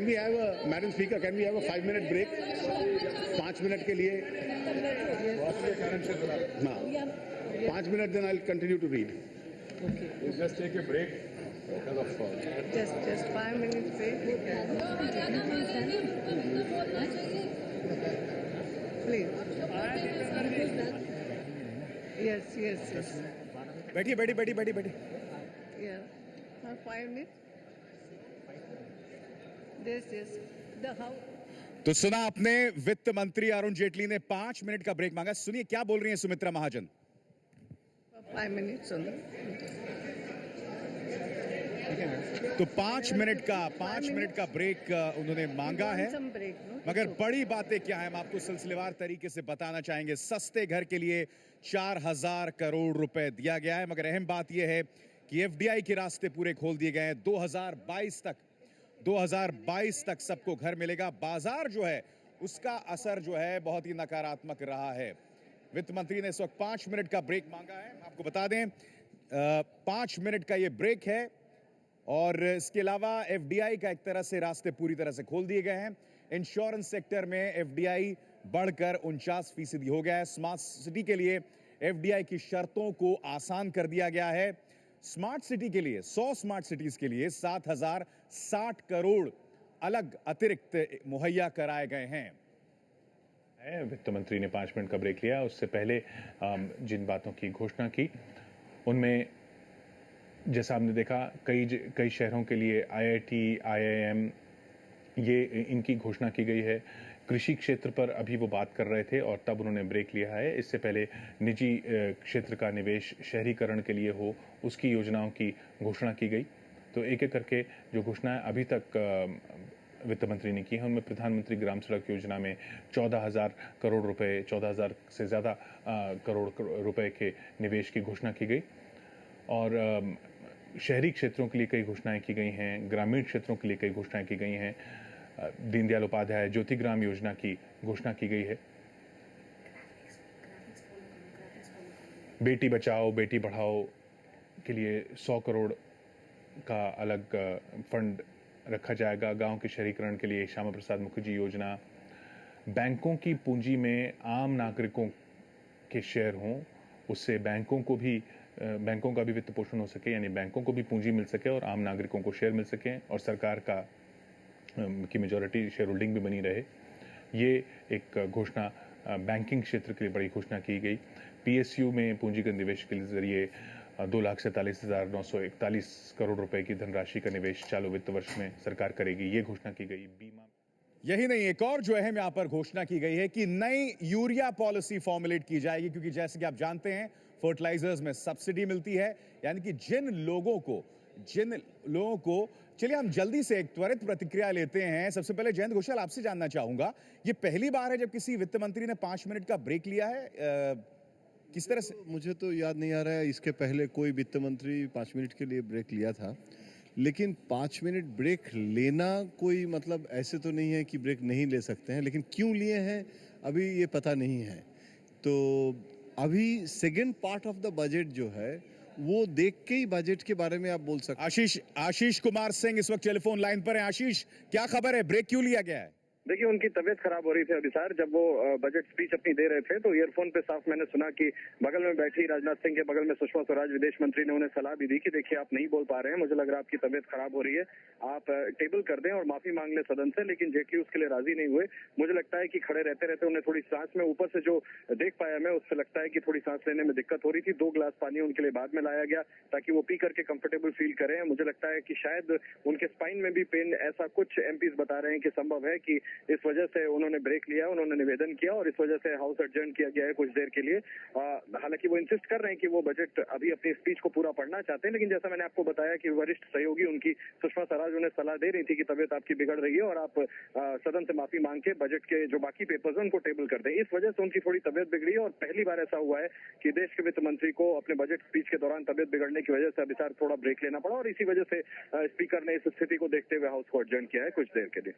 we have a, Madam Speaker, can we have a 5-minute break? 5 minute के लिए. हाँ, 5 minute, then I'll continue to read. Okay. We'll just take a break because of Just 5 minutes break. Please. Yes. बैठिए. Yeah. 5 minutes. Yes. The how? तो सुना आपने, वित्त मंत्री अरुण जेटली ने 5 मिनट का ब्रेक मांगा. सुनिए क्या बोल रही हैं सुमित्रा महाजन. 5 minutes only. तो 5 मिनट का ब्रेक उन्होंने मांगा है. Some break, no? मगर बड़ी बातें क्या है, हम आपको सिलसिलेवार तरीके से बताना चाहेंगे. सस्ते घर के लिए 4,000 करोड़ रुपए दिया गया है. मगर अहम बात यह है कि एफडीआई के रास्ते पूरे खोल दिए गए हैं. 2022 तक सबको घर मिलेगा. बाजार जो है उसका असर जो है बहुत ही नकारात्मक रहा है. वित्त मंत्री ने इस वक्त 5 मिनट का ब्रेक मांगा है. आपको बता दें 5 मिनट का यह ब्रेक है. और इसके अलावा एफडीआई का एक तरह से रास्ते पूरी तरह से खोल दिए गए हैं. इंश्योरेंस सेक्टर में एफडीआई बढ़कर 49% हो गया है. स्मार्ट सिटी के लिए एफडीआई की शर्तों को आसान कर दिया गया है. स्मार्ट सिटी के लिए 100 स्मार्ट सिटीज के लिए 7,060 करोड़ अलग अतिरिक्त मुहैया कराए गए हैं. वित्त मंत्री ने 5 मिनट का ब्रेक लिया. उससे पहले जिन बातों की घोषणा की उनमें जैसा आपने देखा कई शहरों के लिए आईआईटी, आईआईएम ये इनकी घोषणा की गई है. कृषि क्षेत्र पर अभी वो बात कर रहे थे और तब उन्होंने ब्रेक लिया है. इससे पहले निजी क्षेत्र का निवेश शहरीकरण के लिए हो उसकी योजनाओं की घोषणा की गई. तो एक एक करके जो घोषणाएं अभी तक वित्त मंत्री ने की है उनमें प्रधानमंत्री ग्राम सड़क योजना में 14,000 करोड़ रुपए, 14,000 से ज़्यादा करोड़ रुपए के निवेश की घोषणा की गई. और शहरी क्षेत्रों के लिए कई घोषणाएं की गई हैं, ग्रामीण क्षेत्रों के लिए कई घोषणाएं की गई हैं. दीनदयाल उपाध्याय ज्योतिग्राम योजना की घोषणा की गई है. बेटी बचाओ बेटी पढ़ाओ के लिए 100 करोड़ का अलग फंड रखा जाएगा. गांव के शहरीकरण के लिए श्यामा प्रसाद मुखर्जी योजना. बैंकों की पूंजी में आम नागरिकों के शेयर हों, उससे बैंकों का भी वित्त पोषण हो सके, यानी बैंकों को भी पूंजी मिल सके और आम नागरिकों को शेयर मिल सके और सरकार की मेजॉरिटी शेयर होल्डिंग भी बनी रहे. ये एक घोषणा बैंकिंग क्षेत्र के लिए बड़ी घोषणा की गई. पीएसयू में पूंजीगत निवेश के जरिए 2,47,941 करोड़ रुपए की धनराशि का निवेश चालू वित्त वर्ष में सरकार करेगी. ये घोषणा की गई. बीमा यही नहीं, एक और जो अहम यहां पर घोषणा की गई है कि नई यूरिया पॉलिसी फॉर्मुलेट की जाएगी. क्योंकि जैसे कि आप जानते हैं फर्टिलाइजर्स में सब्सिडी मिलती है. यानी कि जिन लोगों को चलिए हम जल्दी से एक त्वरित प्रतिक्रिया लेते हैं. सबसे पहले जयंत घोषाल आपसे जानना चाहूंगा, ये पहली बार है जब किसी वित्त मंत्री ने 5 मिनट का ब्रेक लिया है. किस तरह से? मुझे तो याद नहीं आ रहा है इसके पहले कोई वित्त मंत्री 5 मिनट के लिए ब्रेक लिया था. लेकिन 5 मिनट ब्रेक लेना कोई मतलब ऐसे तो नहीं है कि ब्रेक नहीं ले सकते हैं, लेकिन क्यों लिए हैं अभी ये पता नहीं है. तो अभी second part of the budget जो है वो देख के ही बजट के बारे में आप बोल सकते हैं. आशीष कुमार सिंह इस वक्त टेलीफोन लाइन पर है. आशीष, क्या खबर है, ब्रेक क्यों लिया गया है? देखिए, उनकी तबीयत खराब हो रही थी अभी सर. जब वो बजट स्पीच अपनी दे रहे थे तो ईयरफोन पे साफ मैंने सुना कि बगल में बैठी राजनाथ सिंह के बगल में सुषमा स्वराज विदेश मंत्री ने उन्हें सलाह भी दी कि देखिए आप नहीं बोल पा रहे हैं, मुझे लग रहा है आपकी तबीयत खराब हो रही है, आप टेबल कर दें और माफी मांग ले सदन से. लेकिन जेटली उसके लिए राजी नहीं हुए. मुझे लगता है कि खड़े रहते रहते उन्हें थोड़ी सांस में ऊपर से जो देख पाया मैं उससे लगता है कि थोड़ी सांस लेने में दिक्कत हो रही थी. 2 गिलास पानी उनके लिए बाद में लाया गया ताकि वो पी करके कंफर्टेबल फील करें. मुझे लगता है कि शायद उनके स्पाइन में भी पेन, ऐसा कुछ एमपीज बता रहे हैं कि संभव है कि इस वजह से उन्होंने ब्रेक लिया, उन्होंने निवेदन किया और इस वजह से हाउस एडजर्न किया गया है कुछ देर के लिए. हालांकि वो इंसिस्ट कर रहे हैं कि वो बजट अभी अपनी स्पीच को पूरा पढ़ना चाहते हैं. लेकिन जैसा मैंने आपको बताया कि वरिष्ठ सहयोगी उनकी सुषमा स्वराज उन्हें सलाह दे रही थी कि तबीयत आपकी बिगड़ रही है और आप सदन से माफी मांग के बजट के जो बाकी पेपर्स हैं उनको टेबल कर दें. इस वजह से उनकी थोड़ी तबीयत बिगड़ी है और पहली बार ऐसा हुआ है कि देश के वित्त मंत्री को अपने बजट स्पीच के दौरान तबीयत बिगड़ने की वजह से अभी सर थोड़ा ब्रेक लेना पड़ा और इसी वजह से स्पीकर ने इस स्थिति को देखते हुए हाउस को एडजर्न किया है कुछ देर के लिए.